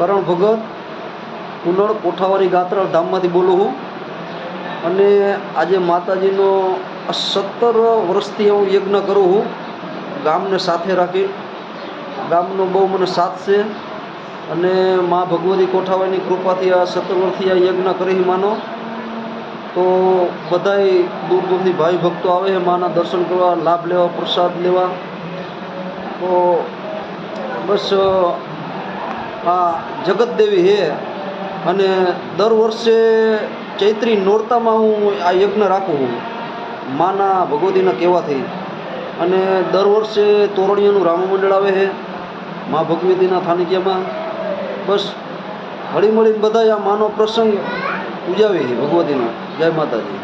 કરણ ભગત કુનળ કોઠાવારી ગાત્રાળ ધામમાંથી બોલું છું. અને આજે માતાજીનો 17 વર્ષથી હું યજ્ઞ કરું છું, ગામને સાથે રાખી. ગામનો બહુ મને સાથ છે અને મા ભગવતી કોઠાવાયની કૃપાથી આ 17 વર્ષથી આ યજ્ઞ કરી માનો. તો બધાય દૂર દૂરથી ભાઈ ભક્તો આવે છે માના દર્શન કરવા, લાભ લેવા, પ્રસાદ લેવા. તો બસ આ જગતદેવી છે અને દર વર્ષે ચૈત્રી નોરતામાં હું આ યજ્ઞ રાખું છું માના ભગવતીના કહેવાથી. અને દર વર્ષે તોરણિયાનું રામમંડળ આવે છે મા ભગવતીના થાનકીયામાં. બસ હળીમળીને બધા આ માનો પ્રસંગ ઉજાવે છે ભગવતીનો. જય માતાજી.